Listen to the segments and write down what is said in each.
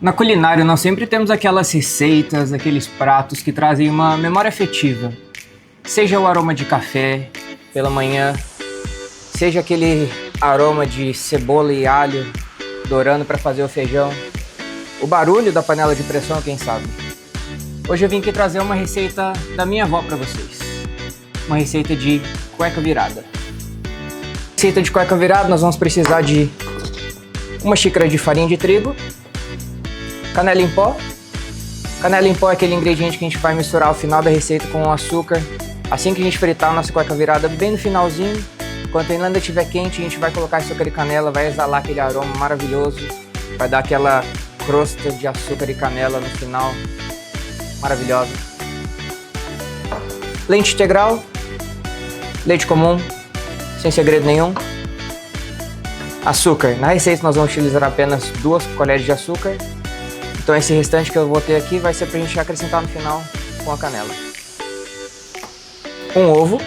Na culinária, nós sempre temos aquelas receitas, aqueles pratos que trazem uma memória afetiva. Seja o aroma de café pela manhã, seja aquele aroma de cebola e alho dourando para fazer o feijão, o barulho da panela de pressão, quem sabe. Hoje eu vim aqui trazer uma receita da minha avó para vocês. Uma receita de cueca virada. Receita de cueca virada, nós vamos precisar de uma xícara de farinha de trigo, canela em pó. Canela em pó é aquele ingrediente que a gente vai misturar ao final da receita com o açúcar. Assim que a gente fritar a nossa cueca virada, bem no finalzinho, enquanto ainda estiver quente, a gente vai colocar açúcar e canela, vai exalar aquele aroma maravilhoso, vai dar aquela crosta de açúcar e canela no final, maravilhosa. Leite integral, leite comum, sem segredo nenhum. Açúcar, na receita nós vamos utilizar apenas 2 colheres de açúcar. Então esse restante que eu vou ter aqui vai ser pra gente acrescentar no final com a canela. Um ovo,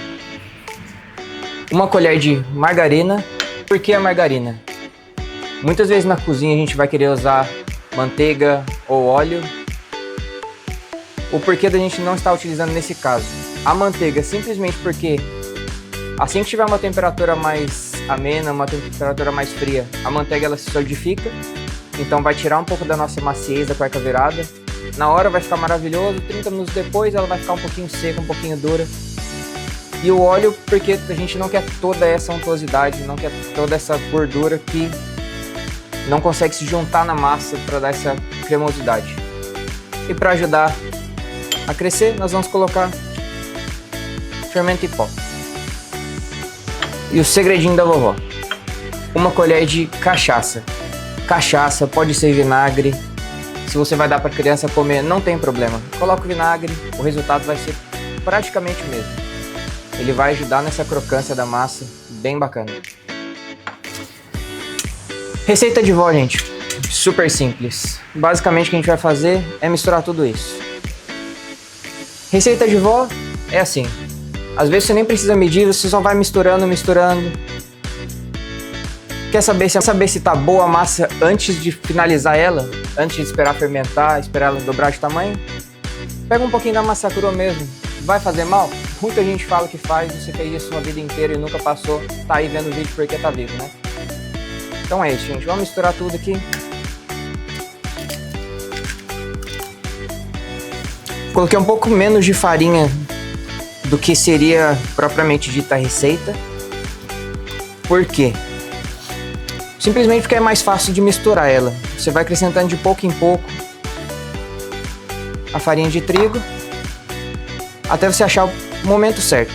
uma colher de margarina. Por que a margarina? Muitas vezes na cozinha a gente vai querer usar manteiga ou óleo. O porquê da gente não estar utilizando nesse caso? A manteiga simplesmente porque assim que tiver uma temperatura mais amena, uma temperatura mais fria, a manteiga ela se solidifica. Então vai tirar um pouco da nossa maciez da cueca virada. Na hora vai ficar maravilhoso, 30 minutos depois ela vai ficar um pouquinho seca, um pouquinho dura. E o óleo, porque a gente não quer toda essa untuosidade, não quer toda essa gordura que não consegue se juntar na massa para dar essa cremosidade. E para ajudar a crescer, nós vamos colocar fermento em pó. E o segredinho da vovó: uma colher de cachaça. Cachaça, pode ser vinagre. Se você vai dar para a criança comer, não tem problema. Coloca o vinagre, o resultado vai ser praticamente o mesmo. Ele vai ajudar nessa crocância da massa, bem bacana. Receita de vó, gente, super simples. Basicamente o que a gente vai fazer é misturar tudo isso. Receita de vó é assim. Às vezes você nem precisa medir, você só vai misturando. Quer saber se tá boa a massa antes de finalizar ela? Antes de esperar fermentar, esperar ela dobrar de tamanho? Pega um pouquinho da massa crua mesmo. Vai fazer mal? Muita gente fala que faz, você fez isso uma vida inteira e nunca passou. Tá aí vendo o vídeo porque tá vivo, né? Então é isso, gente. Vamos misturar tudo aqui. Coloquei um pouco menos de farinha do que seria propriamente dita a receita. Por quê? Simplesmente porque é mais fácil de misturar ela. Você vai acrescentando de pouco em pouco a farinha de trigo até você achar o momento certo.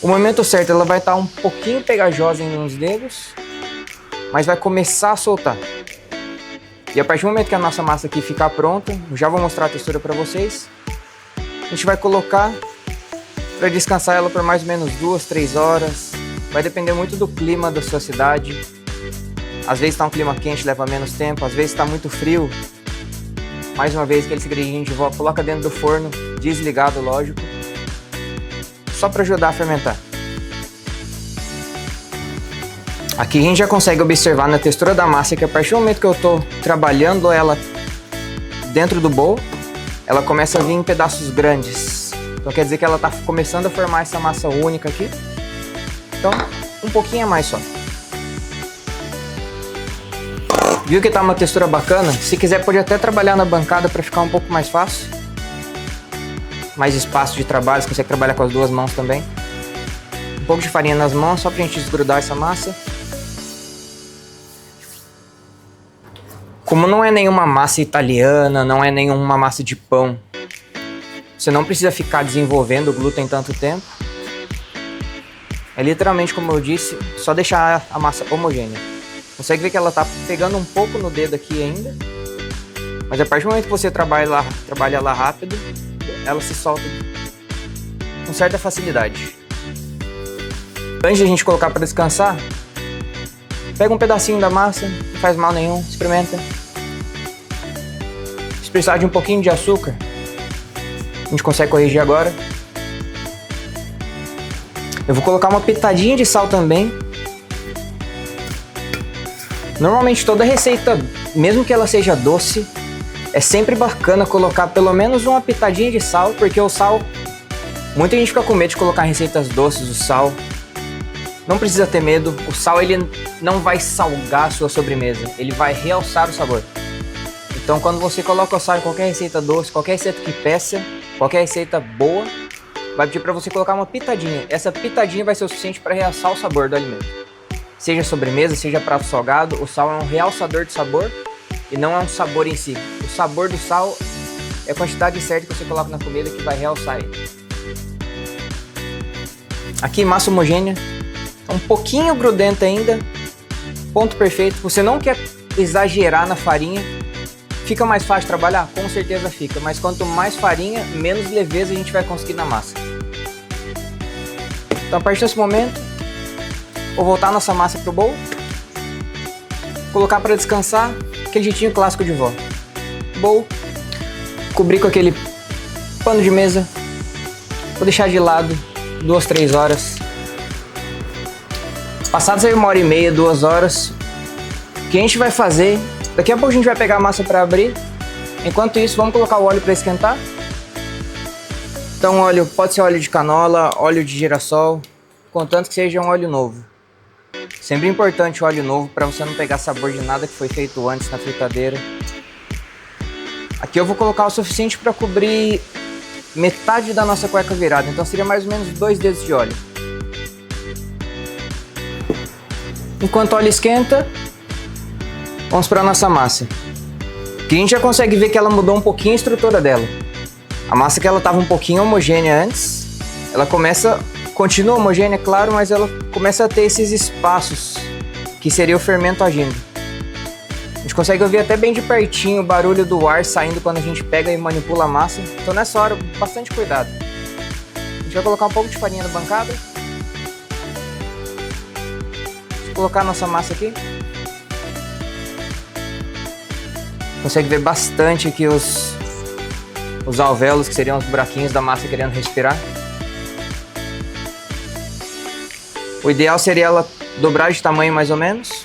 O momento certo, ela vai estar um pouquinho pegajosa nos dedos, mas vai começar a soltar. E a partir do momento que a nossa massa aqui ficar pronta, eu já vou mostrar a textura para vocês. A gente vai colocar para descansar ela por mais ou menos 2, 3 horas. Vai depender muito do clima da sua cidade. Às vezes está um clima quente, leva menos tempo. Às vezes está muito frio. Mais uma vez, aquele segredinho de vó, coloca dentro do forno, desligado, lógico. Só para ajudar a fermentar. Aqui a gente já consegue observar na textura da massa que a partir do momento que eu estou trabalhando ela dentro do bowl, ela começa a vir em pedaços grandes. Então quer dizer que ela está começando a formar essa massa única aqui. Então, um pouquinho a mais só. Viu que tá uma textura bacana? Se quiser pode até trabalhar na bancada para ficar um pouco mais fácil. Mais espaço de trabalho, você consegue trabalhar com as 2 mãos também. Um pouco de farinha nas mãos, só pra gente desgrudar essa massa. Como não é nenhuma massa italiana, não é nenhuma massa de pão, você não precisa ficar desenvolvendo o glúten tanto tempo. É literalmente, como eu disse, só deixar a massa homogênea. Consegue ver que ela tá pegando um pouco no dedo aqui ainda. Mas a partir do momento que você trabalha lá rápido, ela se solta com certa facilidade. Antes de a gente colocar para descansar, pega um pedacinho da massa, não faz mal nenhum, experimenta. Se precisar de um pouquinho de açúcar, a gente consegue corrigir agora. Eu vou colocar uma pitadinha de sal também. Normalmente toda receita mesmo que ela seja doce, é sempre bacana colocar pelo menos uma pitadinha de sal, porque o sal, muita gente fica com medo de colocar em receitas doces o sal. Não precisa ter medo, o sal ele não vai salgar a sua sobremesa, ele vai realçar o sabor. Então quando você coloca o sal em qualquer receita doce, qualquer receita que peça, qualquer receita boa, vai pedir para você colocar uma pitadinha. Essa pitadinha vai ser o suficiente para realçar o sabor do alimento. Seja sobremesa, seja prato salgado, o sal é um realçador de sabor e não é um sabor em si. O sabor do sal é a quantidade certa que você coloca na comida que vai realçar ele. Aqui massa homogênea, um pouquinho grudenta ainda, ponto perfeito. Você não quer exagerar na farinha, fica mais fácil de trabalhar? Com certeza fica, mas quanto mais farinha, menos leveza a gente vai conseguir na massa. Então a partir desse momento, vou voltar nossa massa pro bowl, colocar para descansar, aquele jeitinho clássico de vó. Bowl, cobrir com aquele pano de mesa, vou deixar de lado 2, 3 horas. Passadas aí 1h30, 2 horas, o que a gente vai fazer? Daqui a pouco a gente vai pegar a massa para abrir. Enquanto isso, vamos colocar o óleo para esquentar. Então, óleo pode ser óleo de canola, óleo de girassol, contanto que seja um óleo novo. Sempre importante o óleo novo para você não pegar sabor de nada que foi feito antes na fritadeira. Aqui eu vou colocar o suficiente para cobrir metade da nossa cueca virada, então seria mais ou menos 2 dedos de óleo. Enquanto o óleo esquenta, vamos para a nossa massa. Aqui a gente já consegue ver que ela mudou um pouquinho a estrutura dela. A massa que ela estava um pouquinho homogênea antes, ela continua homogênea, claro, mas ela começa a ter esses espaços, que seria o fermento agindo. A gente consegue ouvir até bem de pertinho o barulho do ar saindo quando a gente pega e manipula a massa. Então nessa hora, bastante cuidado. A gente vai colocar um pouco de farinha na bancada. Vou colocar a nossa massa aqui. Consegue ver bastante aqui os alvéolos, que seriam os buraquinhos da massa querendo respirar. O ideal seria ela dobrar de tamanho mais ou menos.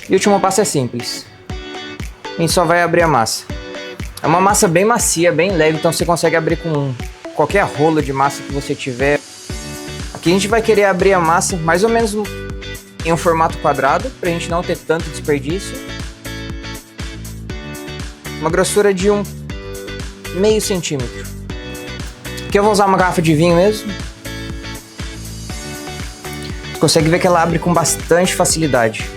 E o último passo é simples. A gente só vai abrir a massa. É uma massa bem macia, bem leve, então você consegue abrir com qualquer rolo de massa que você tiver. Aqui a gente vai querer abrir a massa mais ou menos em um formato quadrado, para a gente não ter tanto desperdício. Uma grossura de meio centímetro. Aqui eu vou usar uma garrafa de vinho mesmo. Você consegue ver que ela abre com bastante facilidade.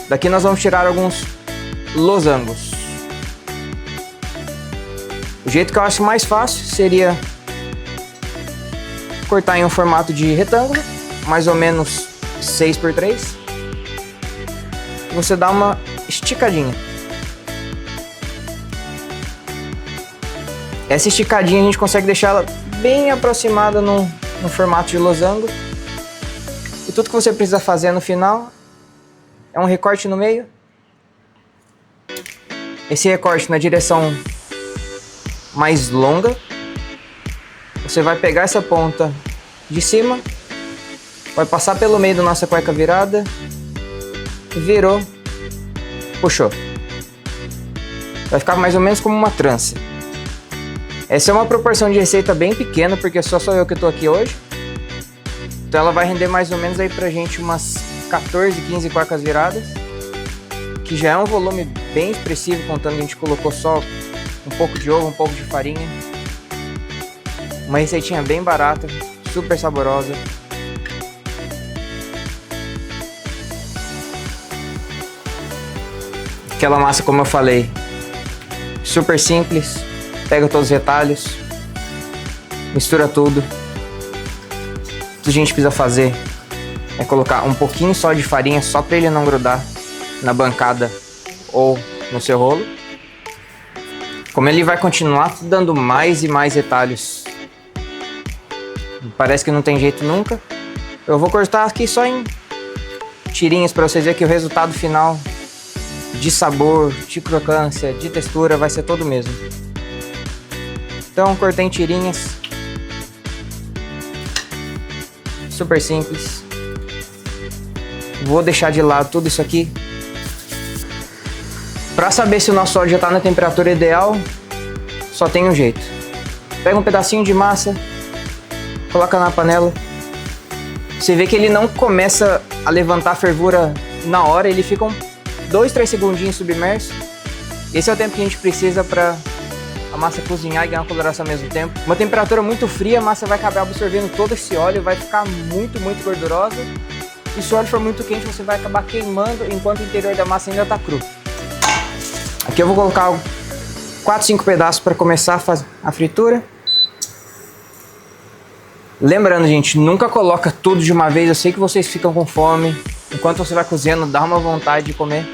Daqui nós vamos tirar alguns losangos. O jeito que eu acho mais fácil seria cortar em um formato de retângulo, mais ou menos 6x3. Você dá uma esticadinha. Essa esticadinha a gente consegue deixar ela bem aproximada no formato de losango. E tudo que você precisa fazer no final é um recorte no meio. Esse recorte na direção mais longa. Você vai pegar essa ponta de cima, vai passar pelo meio da nossa cueca virada, virou, puxou. Vai ficar mais ou menos como uma trança. Essa é uma proporção de receita bem pequena, porque só sou eu que estou aqui hoje. Então ela vai render mais ou menos aí pra gente umas 14, 15 cuecas viradas, que já é um volume bem expressivo, contando que a gente colocou só um pouco de ovo, um pouco de farinha. Uma receitinha bem barata, super saborosa. Aquela massa, como eu falei, super simples. Pega todos os retalhos, mistura tudo. O que a gente precisa fazer é colocar um pouquinho só de farinha, só para ele não grudar na bancada ou no seu rolo. Como ele vai continuar dando mais e mais retalhos, parece que não tem jeito nunca, eu vou cortar aqui só em tirinhas para vocês verem que o resultado final de sabor, de crocância, de textura vai ser todo o mesmo. Então cortei em tirinhas, super simples. Vou deixar de lado tudo isso aqui. Para saber se o nosso óleo já está na temperatura ideal, só tem um jeito. Pega um pedacinho de massa, coloca na panela. Você vê que ele não começa a levantar a fervura na hora, ele fica 2, 3 segundinhos submerso. Esse é o tempo que a gente precisa para a massa cozinhar e ganhar uma coloração ao mesmo tempo. Uma temperatura muito fria, a massa vai acabar absorvendo todo esse óleo, vai ficar muito gordurosa. E se o óleo for muito quente, você vai acabar queimando enquanto o interior da massa ainda está cru. Aqui eu vou colocar 4, 5 pedaços para começar a fazer a fritura. Lembrando, gente, nunca coloca tudo de uma vez. Eu sei que vocês ficam com fome. Enquanto você vai cozinhando, dá uma vontade de comer.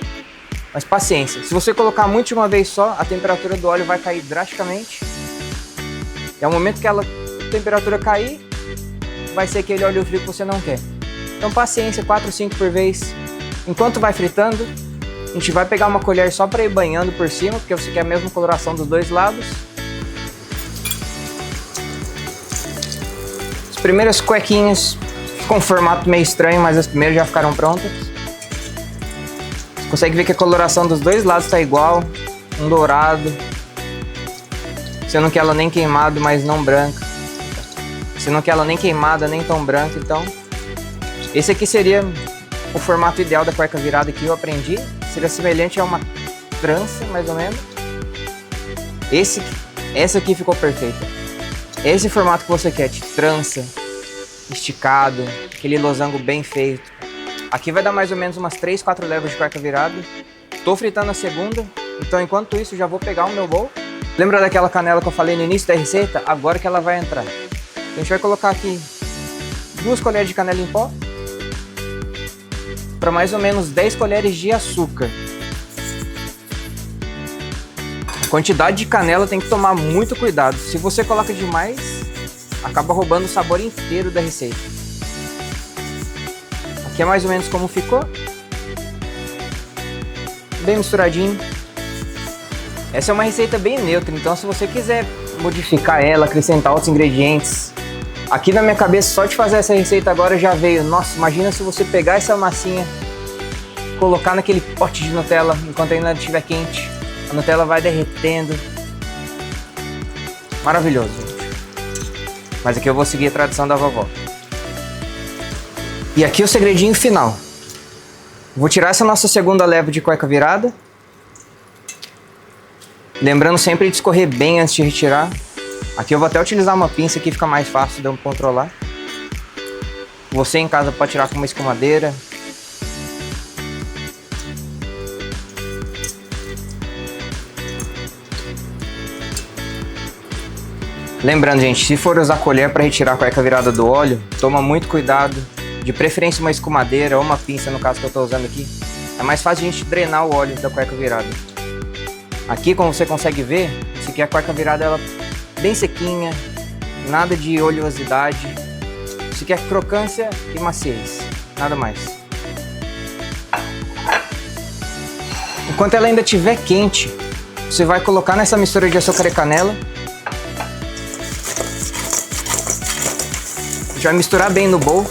Mas paciência. Se você colocar muito de uma vez só, a temperatura do óleo vai cair drasticamente. É o momento que a temperatura cair, vai ser aquele óleo frio que você não quer. Então paciência, 4, 5 por vez. Enquanto vai fritando, a gente vai pegar uma colher só para ir banhando por cima, porque você quer a mesma coloração dos dois lados. As primeiras cuequinhas ficam um formato meio estranho, mas as primeiras já ficaram prontas. Você consegue ver que a coloração dos dois lados está igual, um dourado. Você não quer ela nem queimada, mas não branca. Você não quer ela nem queimada, nem tão branca, então... Esse aqui seria o formato ideal da cueca virada que eu aprendi. Seria semelhante a uma trança, mais ou menos. Essa aqui ficou perfeita. Esse formato que você quer, de trança, esticado, aquele losango bem feito. Aqui vai dar mais ou menos umas 3, 4 levas de cueca virada. Tô fritando a segunda, então enquanto isso já vou pegar o meu bowl. Lembra daquela canela que eu falei no início da receita? Agora que ela vai entrar. A gente vai colocar aqui 2 colheres de canela em pó. Para mais ou menos 10 colheres de açúcar. A quantidade de canela tem que tomar muito cuidado. Se você coloca demais, acaba roubando o sabor inteiro da receita. Aqui é mais ou menos como ficou. Bem misturadinho. Essa é uma receita bem neutra, então se você quiser modificar ela, acrescentar outros ingredientes... Aqui na minha cabeça, só de fazer essa receita agora já veio. Nossa, imagina se você pegar essa massinha, colocar naquele pote de Nutella enquanto ainda estiver quente. A Nutella vai derretendo. Maravilhoso, gente. Mas aqui eu vou seguir a tradição da vovó. E aqui o segredinho final. Vou tirar essa nossa segunda leva de cueca virada. Lembrando sempre de escorrer bem antes de retirar. Aqui eu vou até utilizar uma pinça que fica mais fácil de eu controlar. Você em casa pode tirar com uma escumadeira. Lembrando, gente, se for usar colher para retirar a cueca virada do óleo, toma muito cuidado. De preferência uma escumadeira ou uma pinça, no caso que eu estou usando aqui. É mais fácil a gente drenar o óleo da cueca virada. Aqui, como você consegue ver, isso aqui é a cueca virada, ela bem sequinha, nada de oleosidade. Isso aqui é crocância e maciez, nada mais. Enquanto ela ainda estiver quente, você vai colocar nessa mistura de açúcar e canela. Já vai misturar bem no bowl.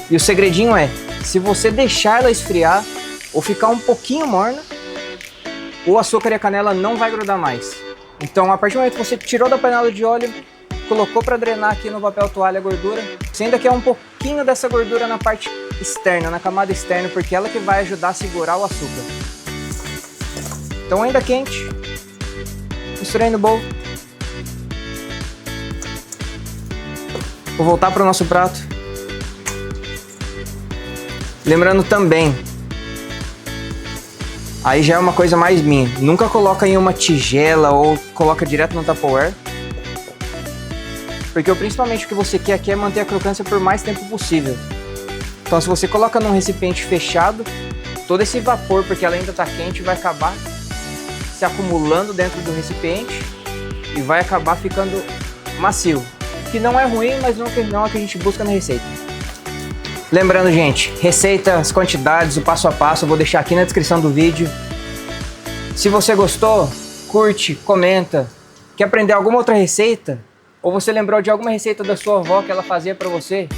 E o segredinho é, se você deixar ela esfriar ou ficar um pouquinho morna, o açúcar e a canela não vai grudar mais. Então, a partir do momento que você tirou da panela de óleo, colocou para drenar aqui no papel toalha a gordura, você ainda quer um pouquinho dessa gordura na parte externa, na camada externa, porque ela que vai ajudar a segurar o açúcar. Então, ainda quente, misturei no bowl. Vou voltar para o nosso prato. Lembrando também, aí já é uma coisa mais minha, nunca coloca em uma tigela ou coloca direto no Tupperware. Porque principalmente o que você quer aqui é manter a crocância por mais tempo possível. Então se você coloca num recipiente fechado, todo esse vapor, porque ela ainda está quente, vai acabar se acumulando dentro do recipiente e vai acabar ficando macio. Que não é ruim, mas não é o que a gente busca na receita. Lembrando, gente, receita, as quantidades, o passo a passo eu vou deixar aqui na descrição do vídeo. Se você gostou, curte, comenta. Quer aprender alguma outra receita? Ou você lembrou de alguma receita da sua avó que ela fazia pra você?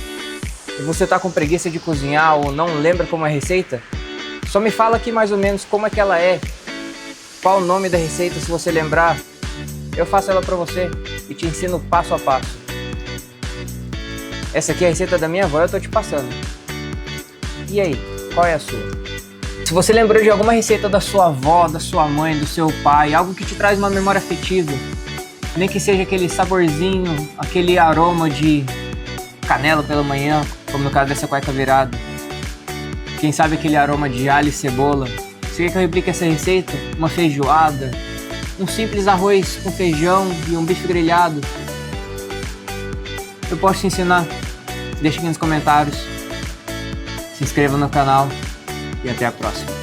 e você tá com preguiça de cozinhar ou não lembra como é a receita, só me fala aqui mais ou menos como é que ela é, qual o nome da receita, se você lembrar, eu faço ela pra você e te ensino passo a passo. Essa aqui é a receita da minha avó, eu tô te passando. E aí, qual é a sua? Se você lembrou de alguma receita da sua avó, da sua mãe, do seu pai, algo que te traz uma memória afetiva, nem que seja aquele saborzinho, aquele aroma de canela pela manhã, como no caso dessa cueca virada, quem sabe aquele aroma de alho e cebola. Você quer que eu replique essa receita? Uma feijoada, um simples arroz com feijão e um bife grelhado. Eu posso te ensinar. Deixa aqui nos comentários. Se inscreva no canal e até a próxima.